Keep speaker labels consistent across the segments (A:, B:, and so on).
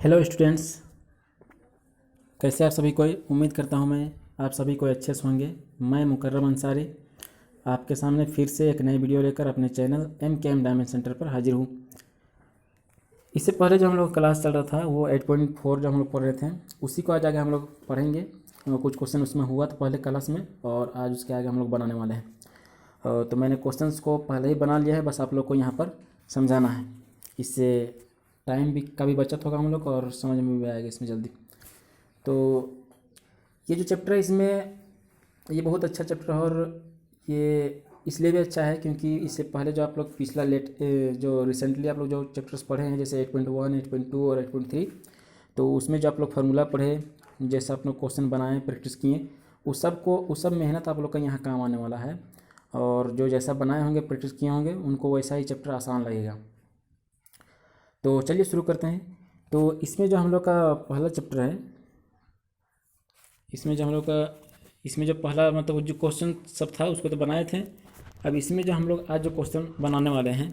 A: Hello students, कैसे आप सभी को। उम्मीद करता हूँ मैं आप सभी को अच्छे से होंगे। मैं मुकर्रम अंसारी आपके सामने फिर से एक नई वीडियो लेकर अपने चैनल MKM डायमंड सेंटर पर हाजिर हूँ। इससे पहले जो हम लोग क्लास चल रहा था वो 8.4 जो हम लोग पढ़ रहे थे उसी को आज आगे हम लोग पढ़ेंगे। कुछ क्वेश्चन उसमें हुआ था पहले क्लास में और आज उसके आगे हम लोग बनाने वाले हैं। तो मैंने क्वेश्चंस को पहले ही बना लिया है, बस आप लोग को यहाँ पर समझाना है। इससे टाइम भी का भी बचत होगा हम लोग और समझ में भी आएगा इसमें जल्दी। तो ये जो चैप्टर है इसमें ये बहुत अच्छा चैप्टर है और ये इसलिए भी अच्छा है क्योंकि इससे पहले जो आप लोग पिछला जो रिसेंटली आप लोग जो चैप्टर्स पढ़े हैं जैसे 8.1, 8.2 और 8.3, तो उसमें जो आप लोग फार्मूला पढ़े, जैसे आप लोग क्वेश्चन बनाए, प्रैक्टिस किए, उस सब मेहनत आप लोग का यहाँ काम आने वाला है। और जो जैसा बनाए होंगे, प्रैक्टिस किए होंगे, उनको वैसा ही चैप्टर आसान लगेगा। तो चलिए शुरू करते हैं। तो इसमें जो हम लोग का पहला चैप्टर है, इसमें जो पहला मतलब जो क्वेश्चन सब था उसको तो बनाए थे। अब इसमें जो हम लोग आज जो क्वेश्चन बनाने वाले हैं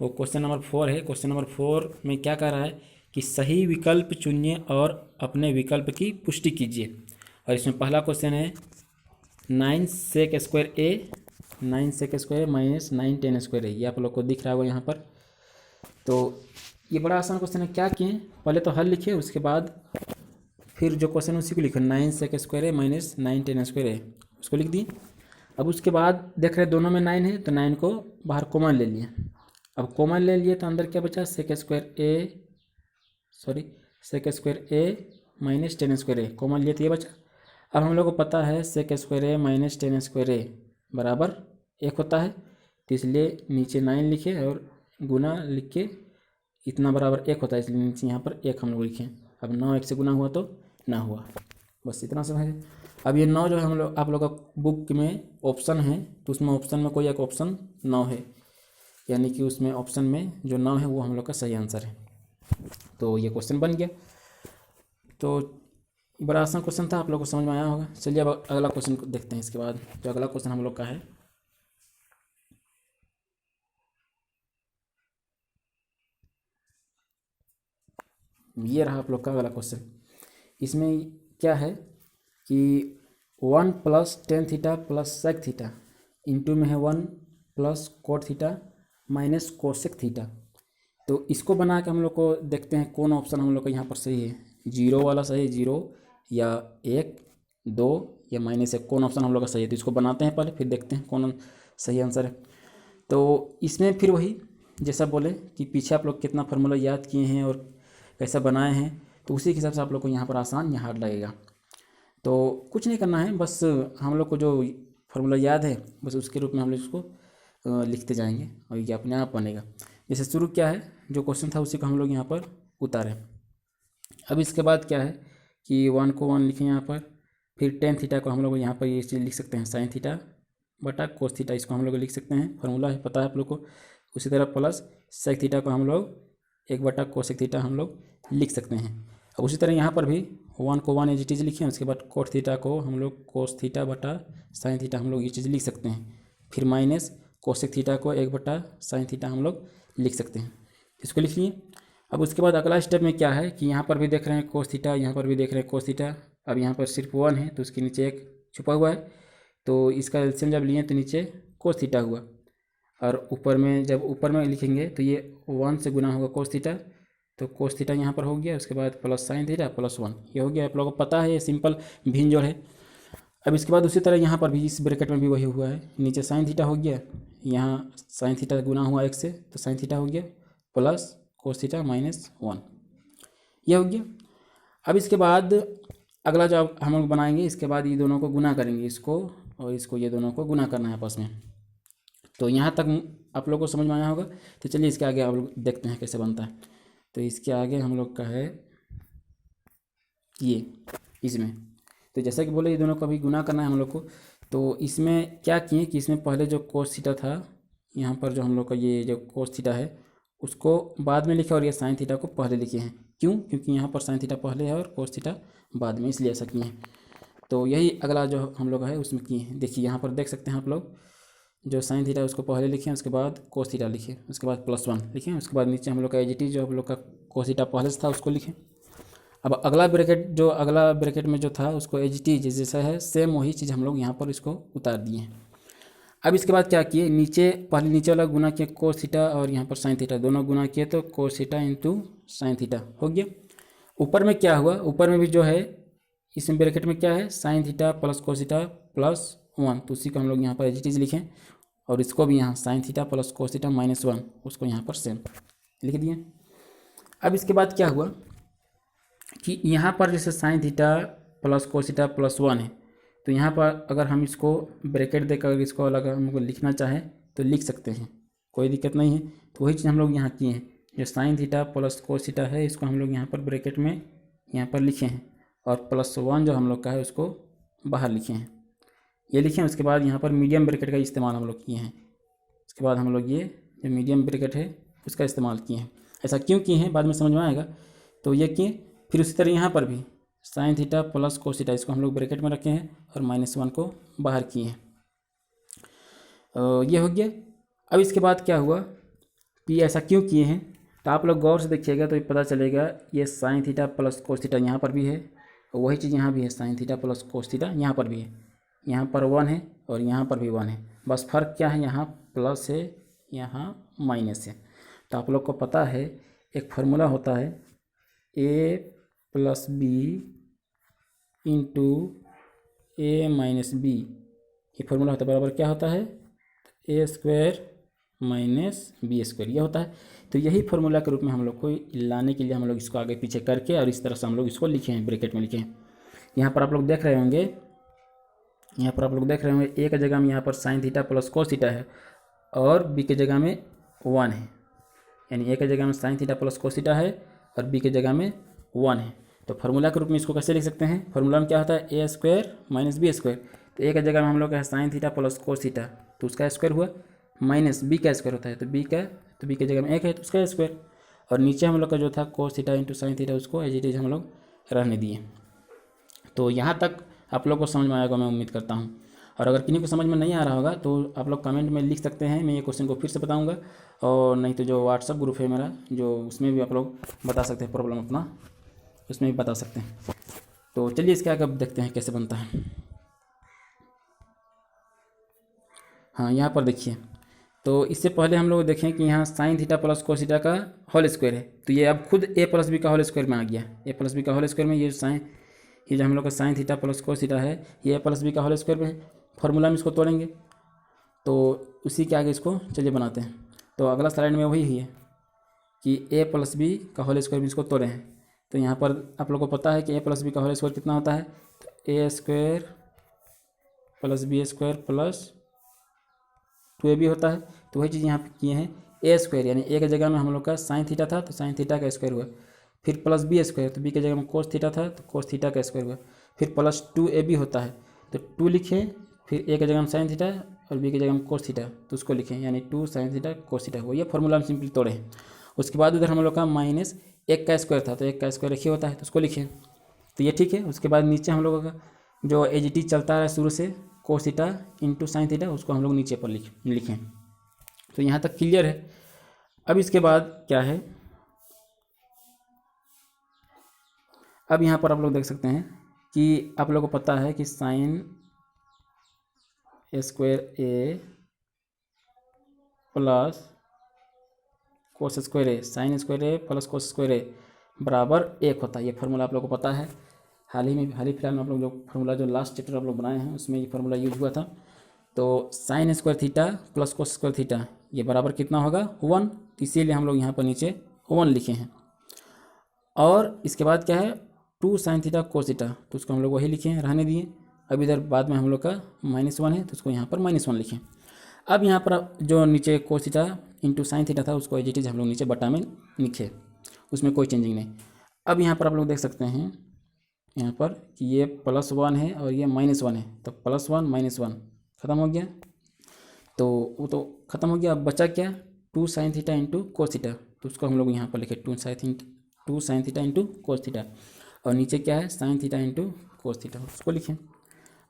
A: वो क्वेश्चन नंबर 4 है। क्वेश्चन नंबर 4 में क्या कह रहा है कि सही विकल्प चुनिए और अपने विकल्प की पुष्टि कीजिए। और इसमें पहला क्वेश्चन है 9 sec स्क्वायर ए माइनस 9 tan स्क्वायर ए। ये आप लोग को दिख रहा होगा यहाँ पर। तो ये बड़ा आसान क्वेश्चन है। क्या किए, पहले तो हल लिखिए, उसके बाद फिर जो क्वेश्चन उसी को लिखो 9 sec स्क्वायर ए माइनस 9 tan स्क्वायर ए, उसको लिख दिए। अब उसके बाद देख रहे दोनों में 9 है तो 9 को बाहर कॉमन ले लिए। अब कॉमन ले लिए तो अंदर क्या बचा, sec स्क्वायर ए माइनस tan स्क्वायर ए, कॉमन लिए तो ये बचा। अब हम लोग को पता है sec स्क्वायर ए माइनस tan स्क्वायर ए बराबर 1 होता है, तो इसलिए नीचे 9 लिखे और गुना लिख के इतना बराबर 1 होता है, इसलिए नीचे यहाँ पर 1 हम लोग लिखें। अब 9 1 से गुना हुआ तो ना हुआ, बस इतना समझे। अब ये 9 जो है हम लोग आप लोग का बुक में ऑप्शन है, तो उसमें ऑप्शन में कोई एक ऑप्शन 9 है, यानी कि उसमें ऑप्शन में जो 9 है वो हम लोग का सही आंसर है। तो ये क्वेश्चन बन गया। तो बड़ा आसान क्वेश्चन था, आप लोग को समझ में आया होगा। चलिए अब अगला क्वेश्चन देखते हैं। इसके बाद जो अगला क्वेश्चन हम लोग का है, ये रहा आप लोग का अगला क्वेश्चन। इसमें क्या है कि 1 plus tan theta plus sec theta into में है 1 plus cot theta minus cosec theta. तो इसको बना के हम लोग को देखते हैं कौन ऑप्शन हम लोग का यहाँ पर सही है। 0 वाला सही है, 0 या 1, 2 या -1, कौन ऑप्शन हम लोग का सही है। तो इसको बनाते हैं पहले, फिर देखते हैं कौन सही आंसर है। तो इसमें फिर वही जैसा बोले कि पीछे आप लोग कितना फार्मूला याद किए हैं और कैसा बनाए हैं, तो उसी के हिसाब से आप लोग को यहाँ पर आसान या हार्ड लगेगा। तो कुछ नहीं करना है, बस हम लोग को जो फार्मूला याद है बस उसके रूप में हम लोग इसको लिखते जाएंगे और ये अपने आप बनेगा। जैसे शुरू क्या है, जो क्वेश्चन था उसी को हम लोग यहाँ पर उतारें। अब इसके बाद क्या है कि 1 को 1 लिखें यहाँ पर, फिर टेन थीटा को हम लोग यहाँ पर ये चीज़ लिख सकते हैं साइन थीटा बटा कोस थीटा, इसको हम लोग लिख सकते हैं, फार्मूला है पता है आप लोग को। उसी तरह प्लस सेक थीटा को हम लोग 1 बटा कोसेक थीटा हम लोग लिख सकते हैं। अब उसी तरह यहाँ पर भी 1 को 1 एज लिखें, उसके बाद कोट थीटा को हम लोग कोस थीटा बटा साइन थीटा हम लोग ये चीज़ लिख सकते हैं, फिर माइनस कोसेक थीटा को 1 बटा साइन थीटा हम लोग लिख सकते हैं। इसको लिख लिए। अब उसके बाद अगला स्टेप में क्या है कि यहाँ पर भी देख रहे हैं कोस थीटा, यहाँ पर भी देख रहे हैं कोस थीटा। अब यहाँ पर सिर्फ 1 है तो उसके नीचे 1 छुपा हुआ है, तो इसका एलसीएम जब लिए तो नीचे कोस थीटा हुआ, और ऊपर में जब ऊपर में लिखेंगे तो ये 1 से गुना होगा कोस थीटा, तो कोस थीटा यहाँ पर हो गया, उसके बाद प्लस साइन थीटा प्लस 1 ये हो गया। आप लोगों को पता है ये सिंपल भिन्न जोड़ है। अब इसके बाद उसी तरह यहाँ पर भी इस ब्रैकेट में भी वही हुआ है, नीचे साइन थीटा हो गया, यहाँ साइन थीटा गुना हुआ 1 से तो साइन थीटा हो गया प्लस कोस थीटा माइनस 1 ये हो गया। अब इसके बाद अगला जो हम लोग बनाएंगे, इसके बाद ये दोनों को गुना करेंगे, इसको और इसको, ये दोनों को गुना करना है आपस में। तो यहाँ तक आप लोग को समझ में आया होगा। तो चलिए इसके आगे आप लोग देखते हैं कैसे बनता है। तो इसके आगे हम लोग का है ये इसमें, तो जैसा कि बोले ये दोनों को अभी गुना करना है हम लोग को। तो इसमें क्या किए कि इसमें पहले जो कोस थीटा था, यहाँ पर जो हम लोग का ये जो कोस थीटा है उसको बाद में लिखे और ये साइन थीटा को पहले लिखे हैं। क्यों? क्योंकि यहाँ पर साइन थीटा पहले है और कोस थीटा बाद में, इसलिए ऐसा किए हैं। तो यही अगला जो हम लोग है उसमें किए हैं। देखिए यहाँ पर देख सकते हैं आप लोग, जो साइन थीटा उसको पहले लिखें, उसके बाद कोस थीटा लिखें, उसके बाद +1 लिखें, उसके बाद नीचे हम लोग का एजिटी जो हम लोग का कोस थीटा पहले से था उसको लिखें। अब अगला ब्रैकेट में जो था उसको एजिटी जैसा है सेम वही चीज़ हम लोग यहाँ पर इसको उतार दिए हैं। अब इसके बाद क्या किए, पहले नीचे वाला गुना किए कोस थीटा और यहाँ पर साइन थीटा, दोनों गुना किए तो cos theta into sine theta हो गया। ऊपर में क्या हुआ, ऊपर में भी जो है इस ब्रैकेट में क्या है sine theta plus cos theta +1, तो उसी को हम लोग यहाँ पर एजिटीज लिखें और इसको भी यहाँ sine theta plus cos theta -1 उसको यहाँ पर सेम लिख दिए। अब इसके बाद क्या हुआ कि यहाँ पर जैसे sine theta plus cos theta +1 है, तो यहाँ पर अगर हम इसको ब्रैकेट देकर इसको अलग हमको लिखना चाहें तो लिख सकते हैं, कोई दिक्कत नहीं है। तो वही चीज़ हम लोग यहाँ किए हैं, जो sine theta plus cos theta है इसको हम लोग यहाँ पर ब्रैकेट में यहाँ पर लिखे हैं और +1 जो हम लोग का है उसको बाहर लिखे हैं, ये लिखे हैं। उसके बाद यहाँ पर मीडियम ब्रैकेट का इस्तेमाल हम लोग किए हैं। उसके बाद हम लोग ये जो मीडियम ब्रैकेट है उसका इस्तेमाल किए हैं। ऐसा क्यों किए हैं बाद में समझ में आएगा, तो ये किए। फिर उसी तरह यहाँ पर भी sine theta plus cos theta इसको हम लोग ब्रैकेट में रखे हैं और -1 को बाहर किए हैं। ये हो गया। अब इसके बाद क्या हुआ कि ऐसा क्यों किए हैं, तो आप लोग गौर से देखिएगा तो ये पता चलेगा। ये sine theta plus cos theta यहाँ पर भी है और वही चीज़ यहाँ भी है, sine theta plus cos theta यहाँ पर भी है, यहाँ पर 1 है और यहाँ पर भी 1 है। बस फ़र्क क्या है, यहाँ प्लस है यहाँ माइनस है। तो आप लोग को पता है एक फार्मूला होता है a + b into a - b, ये फार्मूला होता है बराबर क्या होता है a² - b², ये होता है। तो यही फार्मूला के रूप में हम लोग को लाने के लिए हम लोग इसको आगे पीछे करके और इस तरह से हम लोग इसको लिखे हैं, ब्रैकेट में लिखे हैं। यहाँ पर आप लोग देख रहे होंगे, a की जगह में यहाँ पर sine theta plus cos theta है और b की जगह में 1 है, यानी a की जगह में sine theta plus cos theta है और b की जगह में 1 है। तो फार्मूला के रूप में इसको कैसे लिख सकते हैं, फार्मूला में क्या होता है a² - b²। तो a की जगह में हम लोग का है sine theta plus cos theta, तो उसका स्क्वायर हुआ, माइनस b का स्क्वायर होता है तो b की जगह में 1 है तो उसका स्क्वायर, और नीचे हम लोग का जो था cos theta into sine theta उसको एज इट इज हम लोग रहने दिए। तो यहाँ तक आप लोग को समझ में आएगा मैं उम्मीद करता हूँ। और अगर किन्हीं को समझ में नहीं आ रहा होगा तो आप लोग कमेंट में लिख सकते हैं, मैं ये क्वेश्चन को फिर से बताऊँगा, और नहीं तो जो व्हाट्सअप ग्रुप है मेरा जो उसमें भी आप लोग बता सकते हैं प्रॉब्लम अपना, उसमें भी बता सकते हैं। तो चलिए इसके आगे अब देखते हैं कैसे बनता है। हाँ यहाँ पर देखिए, तो इससे पहले हम लोग देखें कि यहाँ sine theta plus cos theta का होल स्क्वायर है, तो ये अब खुद a + b का होल स्क्वायर में आ गया। a + b का होल स्क्वायर में ये जो हम लोग का sine theta plus cos theta है ये a + b का होल स्क्वायर में है। फार्मूला में इसको तोड़ेंगे तो उसी के आगे इसको चलिए बनाते हैं। तो अगला स्लाइड में वही है कि a + b का होल स्क्वायर में इसको तोड़े हैं। तो यहाँ पर आप लोग को पता है कि a + b का होल स्क्वायर कितना होता है, तो a² + b² + 2ab होता है। तो वही चीज़ यहाँ पे किए हैं, a² यानी a की जगह में हम लोग का साइन थीटा था तो साइन थीटा का स्क्वायर हुआ, फिर प्लस b² तो b की जगह में कोस थीटा था तो कोस थीटा का स्क्वायर हुआ, फिर +2ab होता है तो 2 लिखें, फिर a की जगह में साइन थीटा और b की जगह में कोस थीटा तो उसको लिखें, यानी 2 sin थीटा कोस थीटा हुआ। ये फार्मूला में सिंपली तोड़े हैं। उसके बाद उधर हम लोग का -1 का स्क्वायर था तो 1 का स्क्वायर रखिए होता है तो उसको लिखें, तो ये ठीक है। उसके बाद नीचे हम लोगों का जो एजिटी चलता रहा शुरू से cos theta into sine theta उसको हम लोग नीचे पर लिखें। तो यहाँ तक क्लियर है। अब इसके बाद क्या है, अब यहाँ पर आप लोग देख सकते हैं कि आप लोगों को पता है कि sine square a plus cos square a, sine square a plus cos square a बराबर 1 होता है। ये फार्मूला आप लोगों को पता है, हाल ही फिलहाल में आप लोग जो फार्मूला जो लास्ट चैप्टर आप लोग बनाए हैं उसमें ये फार्मूला यूज हुआ था। तो sine square theta plus cos square theta ये बराबर कितना होगा 1, तो इसीलिए हम लोग यहाँ पर नीचे 1 लिखे हैं। और इसके बाद क्या है 2 sin थीटा कोस थीटा तो उसको हम लोग वही लिखे हैं, रहने दिए। अब इधर बाद में हम लोग का -1 है तो उसको यहाँ पर -1 लिखें। अब यहाँ पर जो नीचे cos theta into sine theta था उसको एज इट इज हम लोग नीचे बटा में लिखे, उसमें कोई चेंजिंग नहीं। अब यहाँ पर आप लोग देख सकते हैं यहाँ पर कि ये +1 है और ये -1 है, तो +1 -1 ख़त्म हो गया, तो वो तो ख़त्म हो गया। अब बचा क्या 2 sin theta into cos theta तो उसको हम लोग यहाँ पर लिखे 2 sin theta into cos theta, और नीचे क्या है sine theta into cos theta उसको लिखें।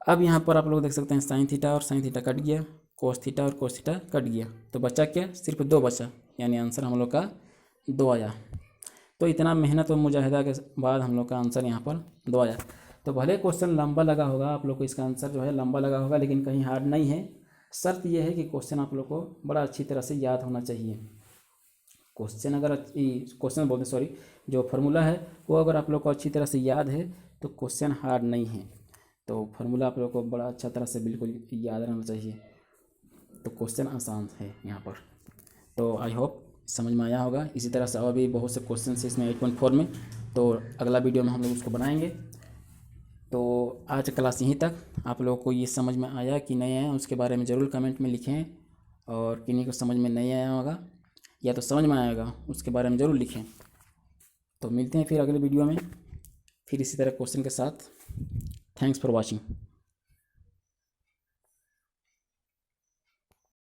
A: अब यहाँ पर आप लोग देख सकते हैं साइन थीटा और साइन थीटा कट गया कोस थीटा और कोस थीटा कट गया, तो बचा क्या, सिर्फ 2 बचा, यानी आंसर हम लोग का 2 आया। तो इतना मेहनत और मुजाहिदा के बाद हम लोग का आंसर यहाँ पर 2 आया। तो भले क्वेश्चन लंबा लगा होगा, आप लोग को इसका आंसर जो है लंबा लगा होगा, लेकिन कहीं हार्ड नहीं है। शर्त यह है कि क्वेश्चन आप लोग को बड़ा अच्छी तरह से याद होना चाहिए। क्वेश्चन अगर क्वेश्चन बोलते सॉरी जो फार्मूला है वो अगर आप लोग को अच्छी तरह से याद है तो क्वेश्चन हार्ड नहीं है। तो फार्मूला आप लोग को बड़ा अच्छा तरह से बिल्कुल याद रहना चाहिए, तो क्वेश्चन आसान है यहाँ पर। तो आई होप समझ में आया होगा। इसी तरह से और भी बहुत से क्वेश्चन है इसमें 8.4 में, तो अगला वीडियो में हम लोग उसको बनाएंगे। तो आज क्लास यहीं तक। आप लोगों को ये समझ में आया कि नहीं आया उसके बारे में ज़रूर कमेंट में लिखें, और किन्हीं को समझ में नहीं आया होगा या तो समझ में आएगा उसके बारे में ज़रूर लिखें। तो मिलते हैं फिर अगले वीडियो में, फिर इसी तरह क्वेश्चन के साथ। Thanks for watching.